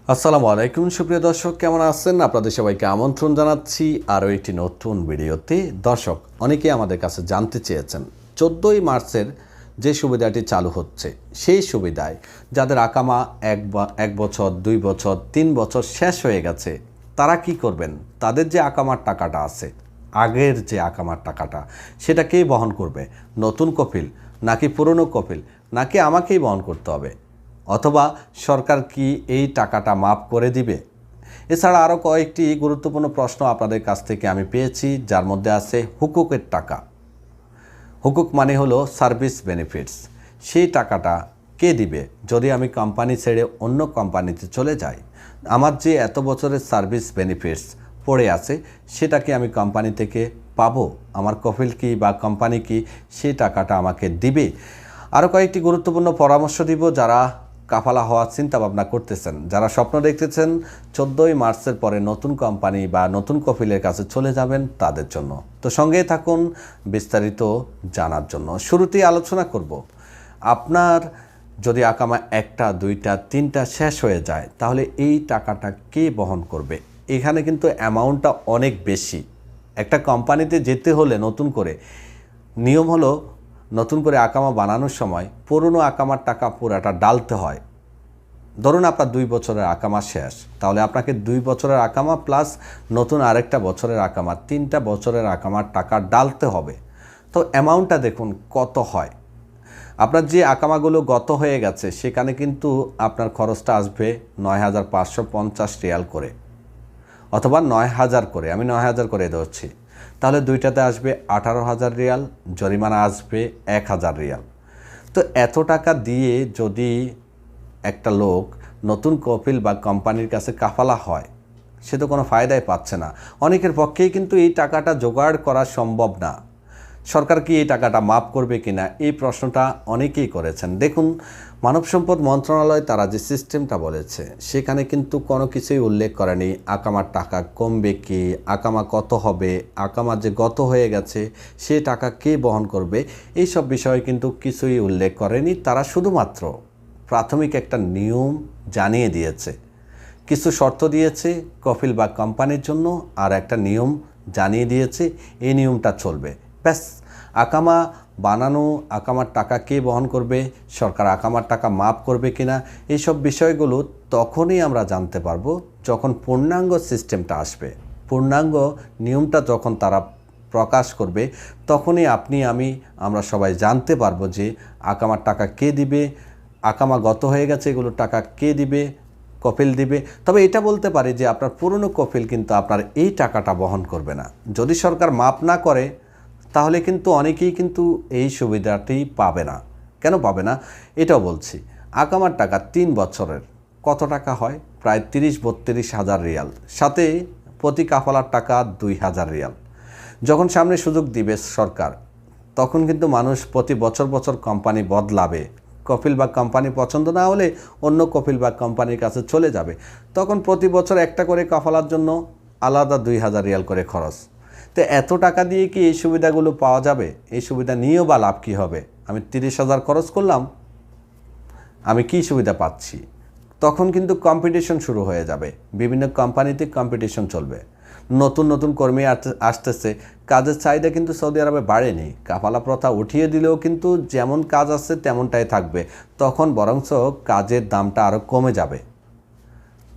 আসসালামু আলাইকুম সুপ্রিয় দর্শক, কেমন আছেন? আপনাদের সবাইকে আমন্ত্রণ জানাচ্ছি আরও একটি নতুন ভিডিওতে। দর্শক, অনেকেই আমাদের কাছে জানতে চেয়েছেন 14ই মার্চের যে সুবিধাটি চালু হচ্ছে সেই সুবিধায় যাদের আকামা এক বছর, 2 বছর, 3 বছর শেষ হয়ে গেছে তারা কি করবেন? তাদের যে আকামার টাকাটা আছে, আগের যে আকামার টাকাটা, সেটা কে বহন করবে? নতুন কফিল নাকি পুরনো কফিল, নাকি আমাকেই বহন করতে হবে? অথবা সরকার কি এই টাকাটা মাফ করে দিবে? এছাড়া আরও কয়েকটি গুরুত্বপূর্ণ প্রশ্ন আপনাদের কাছ থেকে আমি পেয়েছি, যার মধ্যে আছে হুকুকের টাকা। হুকুক মানে হলো সার্ভিস বেনিফিটস। সেই টাকাটা কে দিবে যদি আমি কোম্পানি ছেড়ে অন্য কোম্পানিতে চলে যাই? আমার যে এত বছরের সার্ভিস বেনিফিটস পড়ে আছে সেটা কি আমি কোম্পানি থেকে পাবো? আমার কফিল কি বা কোম্পানি কি সেই টাকাটা আমাকে দিবে? আরও কয়েকটি গুরুত্বপূর্ণ পরামর্শ দিব যারা কাফালা হওয়ার চিন্তা ভাবনা করতেছেন, যারা স্বপ্ন দেখতেছেন 14ই মার্চের পরে নতুন কোম্পানি বা নতুন কফিলের কাছে চলে যাবেন তাদের জন্য। তো সঙ্গেই থাকুন বিস্তারিত জানার জন্য। শুরুতেই আলোচনা করব, আপনার যদি আকামা 1টা, 2টা, 3টা শেষ হয়ে যায় তাহলে এই টাকাটা কে বহন করবে? এখানে কিন্তু অ্যামাউন্টটা অনেক বেশি। একটা কোম্পানিতে যেতে হলে নতুন করে নিয়ম হলো, নতুন করে আকামা বানানোর সময় পুরনো আকামার টাকা পুরাটা ডালতে হয়। ধরুন আপনার 2 বছরের আকামা শেষ, তাহলে আপনাকে 2 বছরের আকামা প্লাস নতুন আরেকটা বছরের আকামা, 3টা বছরের আকামার টাকা ডালতে হবে। তো অ্যামাউন্টটা দেখুন কত হয়। আপনার যে আকামাগুলো গত হয়ে গেছে সেখানে কিন্তু আপনার খরচটা আসবে 9,550 রিয়াল করে, অথবা 9,000 করে। আমি 9,000 করে ধরছি। তাহলে দুইটাতে আসবে 18,000 রিয়াল, জরিমানা আসবে 1,000 রিয়াল। তো এত টাকা দিয়ে যদি একটা লোক নতুন কফিল বা কোম্পানির কাছে কাফালা হয়, সে তো কোনো ফায়দাই পাচ্ছে না। অনেকের পক্ষেই কিন্তু এই টাকাটা জোগাড় করা সম্ভব না। সরকার কি এই টাকাটা মাফ করবে কিনা, এই প্রশ্নটা অনেকেই করেছেন। দেখুন, মানব সম্পদ মন্ত্রণালয় তারা যে সিস্টেমটা বলেছে সেখানে কিন্তু কোনো কিছুই উল্লেখ করেনি আকামার টাকা কমবে কি, আকামা কত হবে, আকামা যে গত হয়ে গেছে সে টাকা কে বহন করবে, এই সব বিষয়ে কিন্তু কিছুই উল্লেখ করেনি। তারা শুধুমাত্র প্রাথমিক একটা নিয়ম জানিয়ে দিয়েছে, কিছু শর্ত দিয়েছে কফিল বা কোম্পানির জন্য, আর একটা নিয়ম জানিয়ে দিয়েছে এই নিয়মটা চলবে। ব্যাস। আকামা বানানো, আকামার টাকা কে বহন করবে, সরকার আকামার টাকা মাফ করবে কিনা, এইসব বিষয়গুলো তখনই আমরা জানতে পারবো যখন পূর্ণাঙ্গ সিস্টেমটা আসবে। পূর্ণাঙ্গ নিয়মটা যখন তারা প্রকাশ করবে তখনই আপনি আমরা সবাই জানতে পারবো যে আকামার টাকা কে দিবে, আকামা গত হয়ে গেছে এগুলোর টাকা কে দিবে, কফিল দিবে। তবে এটা বলতে পারি যে আপনার পুরনো কফিল কিন্তু আপনার এই টাকাটা বহন করবে না। যদি সরকার মাপ না করে তাহলে কিন্তু অনেকেই কিন্তু এই সুবিধাটি পাবে না। কেন পাবে না এটাও বলছি। আকামার টাকা 3 বছরের কত টাকা হয়? প্রায় 30-32 হাজার রিয়াল, সাথে প্রতি কাফালার টাকা 2,000 রিয়াল। যখন সামনে সুযোগ দিবে সরকার, তখন কিন্তু মানুষ প্রতি বছর বছর কোম্পানি বদলাবে। কফিল বা কোম্পানি পছন্দ না হলে অন্য কফিল বা কোম্পানির কাছে চলে যাবে। তখন প্রতি বছর একটা করে কাফালার জন্য আলাদা 2,000 রিয়াল করে খরচ। তো এত টাকা দিয়ে কি এই সুবিধাগুলো পাওয়া যাবে? এই সুবিধা নিয়েও বা লাভ কী হবে? আমি 30,000 খরচ করলাম, আমি কি সুবিধা পাচ্ছি? তখন কিন্তু কম্পিটিশন শুরু হয়ে যাবে, বিভিন্ন কোম্পানিতে কম্পিটিশন চলবে, নতুন নতুন কর্মী আসতেছে, কাজের চাহিদা কিন্তু সৌদি আরবে বাড়েনি। কাফালা প্রথা উঠিয়ে দিলেও কিন্তু যেমন কাজ আছে তেমনটাই থাকবে। তখন বরঞ্চ কাজের দামটা আরও কমে যাবে।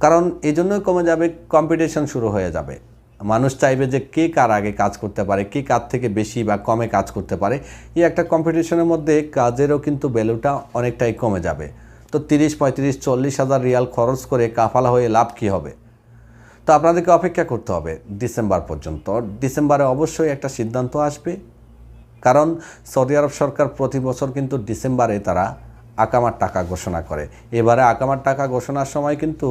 কারণ এই জন্যই কমে যাবে, কম্পিটিশন শুরু হয়ে যাবে। মানুষ চাইবে যে কে কার আগে কাজ করতে পারে, কে কার থেকে বেশি বা কমে কাজ করতে পারে। এই একটা কম্পিটিশনের মধ্যে কাজেরও কিন্তু ভ্যালুটা অনেকটাই কমে যাবে। তো 30, 35, 40 হাজার রিয়াল খরচ করে কাফালা হয়ে লাভ কী হবে? তো আপনাদেরকে অপেক্ষা করতে হবে ডিসেম্বর পর্যন্ত। ডিসেম্বরে অবশ্যই একটা সিদ্ধান্ত আসবে, কারণ সৌদি আরব সরকার প্রতি বছর কিন্তু ডিসেম্বরে তারা আকামার টাকা ঘোষণা করে। এবারে আকামার টাকা ঘোষণার সময় কিন্তু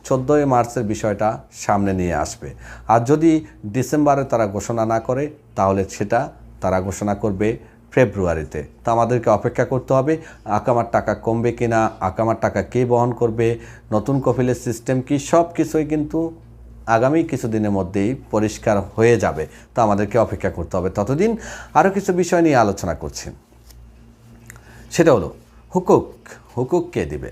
14ই মার্চের বিষয়টা সামনে নিয়ে আসবে। আর যদি ডিসেম্বরে তারা ঘোষণা না করে তাহলে সেটা তারা ঘোষণা করবে ফেব্রুয়ারিতে। তো আমাদেরকে অপেক্ষা করতে হবে আকামার টাকা কমবে কিনা, আকামার টাকা কে বহন করবে, নতুন কফিলের সিস্টেম কি, সব কিছুই কিন্তু আগামী কিছুদিনের মধ্যেই পরিষ্কার হয়ে যাবে। তো আমাদেরকে অপেক্ষা করতে হবে। ততদিন আরও কিছু বিষয় নিয়ে আলোচনা করছি। সেটা হলো হুকুক কে দিবে?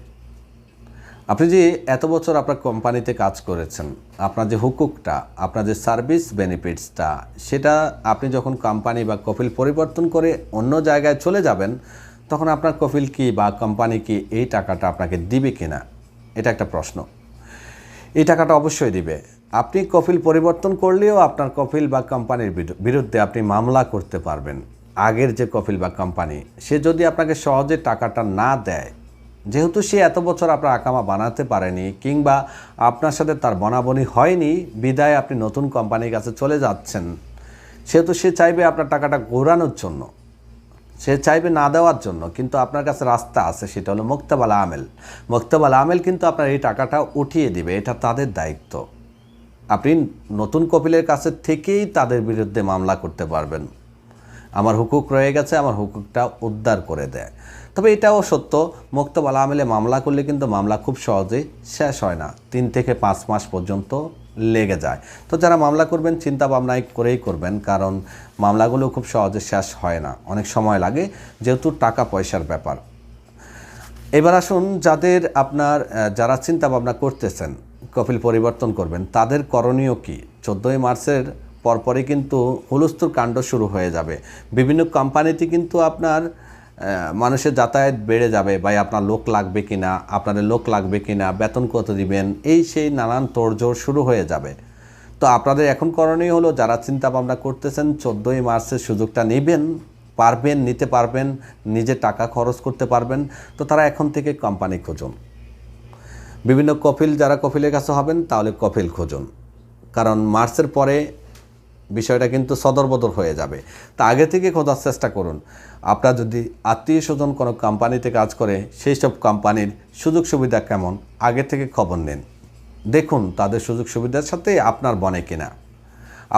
আপনি যে এত বছর আপনার কোম্পানিতে কাজ করেছেন, আপনার যে হুকুকটা, আপনার যে সার্ভিস বেনিফিটসটা, সেটা আপনি যখন কোম্পানি বা কফিল পরিবর্তন করে অন্য জায়গায় চলে যাবেন, তখন আপনার কফিল কি বা কোম্পানি কি এই টাকাটা আপনাকে দিবে কি না, এটা একটা প্রশ্ন। এই টাকাটা অবশ্যই দিবে। আপনি কফিল পরিবর্তন করলেও আপনার কফিল বা কোম্পানির বিরুদ্ধে আপনি মামলা করতে পারবেন। আগের যে কফিল বা কোম্পানি, সে যদি আপনাকে সহজে টাকাটা না দেয়, যেহেতু সে এত বছর আপনার আকামা বানাতে পারেনি কিংবা আপনার সাথে তার বনাবনি হয়নি, বিদায় আপনি নতুন কোম্পানির কাছে চলে যাচ্ছেন, সেহেতু সে চাইবে আপনার টাকাটা ঘোরানোর জন্য, সে চাইবে না দেওয়ার জন্য, কিন্তু আপনার কাছে রাস্তা আছে, সেটা হলো মুক্তাবাল আমেল। মুক্তাবাল আমেল কিন্তু আপনার এই টাকাটা উঠিয়ে দিবে, এটা তাদের দায়িত্ব। আপনি নতুন কপিলের কাছে থেকেই তাদের বিরুদ্ধে মামলা করতে পারবেন। আমার হুকুক রয়ে গেছে, আমার হুকুকটা উদ্ধার করে দেয়। তবে এটাও সত্য, মুক্তাবাল আমেলে মামলা করলে কিন্তু মামলা খুব সহজেই শেষ হয় না, 3 থেকে 5 মাস পর্যন্ত লেগে যায়। তো যারা মামলা করবেন চিন্তা ভাবনা করেই করবেন, কারণ মামলাগুলো খুব সহজে শেষ হয় না, অনেক সময় লাগে, যেহেতু টাকা পয়সার ব্যাপার। এবার আসুন, যারা চিন্তা ভাবনা করতেছেন কফিল পরিবর্তন করবেন, তাদের করণীয় কি? 14ই মার্চের পরপরই কিন্তু হুলস্থুল কাণ্ড শুরু হয়ে যাবে। বিভিন্ন কোম্পানিতে কিন্তু আপনার মানুষের যাতায়াত বেড়ে যাবে, ভাই আপনার লোক লাগবে কিনা, আপনাদের লোক লাগবে কিনা, বেতন কত দিবেন, এই সেই নানান তোড়জোড় শুরু হয়ে যাবে। তো আপনাদের এখন করণীয় হলো, যারা চিন্তা ভাবনা করতেছেন 14ই মার্চের সুযোগটা নিতে পারবেন, নিজে টাকা খরচ করতে পারবেন, তো তারা এখন থেকে কোম্পানি খুঁজুন। বিভিন্ন কফিল, যারা কফিলের কাছে হবেন তাহলে কফিল খুঁজুন, কারণ মার্চের পরে বিষয়টা কিন্তু সদরবদর হয়ে যাবে। তা আগে থেকে খোঁজার চেষ্টা করুন। আপনার যদি আত্মীয় স্বজন কোনো কোম্পানিতে কাজ করে, সেই সব কোম্পানির সুযোগ সুবিধা কেমন, আগে থেকে খবর নিন, দেখুন তাদের সুযোগ সুবিধার সাথে আপনার বনে কিনা।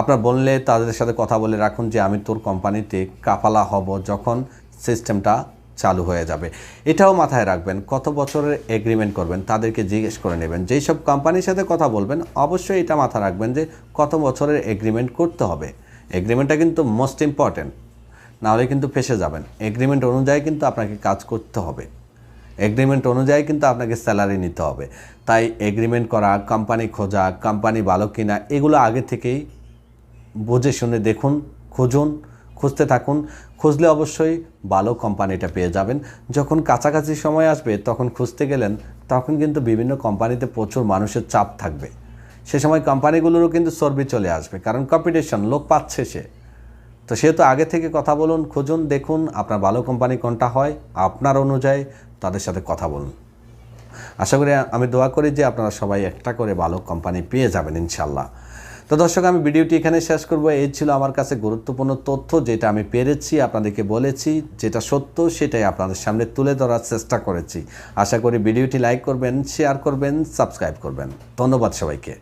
আপনার বললে তাদের সাথে কথা বলে রাখুন যে আমি তোর কোম্পানিতে কাফালা হব যখন সিস্টেমটা চালু হয়ে যাবে। এটাও মাথায় রাখবেন, কত বছরের এগ্রিমেন্ট করবেন তাদেরকে জিজ্ঞেস করে নেবেন। যেই সব কোম্পানির সাথে কথা বলবেন অবশ্যই এটা মাথায় রাখবেন যে কত বছরের এগ্রিমেন্ট করতে হবে। এগ্রিমেন্টটা কিন্তু মোস্ট ইম্পর্ট্যান্ট, নাহলে কিন্তু ফেসে যাবেন। এগ্রিমেন্ট অনুযায়ী কিন্তু আপনাকে কাজ করতে হবে, এগ্রিমেন্ট অনুযায়ী কিন্তু আপনাকে স্যালারি নিতে হবে। তাই এগ্রিমেন্ট করা, কোম্পানি খোঁজা, কোম্পানি ভালো কিনা, এগুলো আগে থেকেই বুঝে শুনে দেখুন, খুঁজতে থাকুন। খুঁজলে অবশ্যই ভালো কোম্পানিটা পেয়ে যাবেন। যখন কাছাকাছি সময় আসবে তখন খুঁজতে গেলেন, তখন কিন্তু বিভিন্ন কোম্পানিতে প্রচুর মানুষের চাপ থাকবে। সে সময় কোম্পানিগুলোরও কিন্তু চর্বি চলে আসবে, কারণ কম্পিটিশন, লোক পাচ্ছে সে। তো সেহেতু আগে থেকে কথা বলুন, খুঁজুন, দেখুন আপনার ভালো কোম্পানি কোনটা হয়, আপনার অনুযায়ী তাদের সাথে কথা বলুন। আশা করি, আমি দোয়া করি যে আপনারা সবাই একটা করে ভালো কোম্পানি পেয়ে যাবেন ইনশাল্লাহ। তো দর্শক, আমি ভিডিওটি এখানে শেষ করব। এই ছিল আমার কাছে গুরুত্বপূর্ণ তথ্য, যেটা আমি পেরেছি আপনাদেরকে বলেছি, যেটা সত্য সেটাই আপনাদের সামনে তুলে ধরার চেষ্টা করেছি। আশা করি ভিডিওটি লাইক করবেন, শেয়ার করবেন, সাবস্ক্রাইব করবেন। ধন্যবাদ সবাইকে।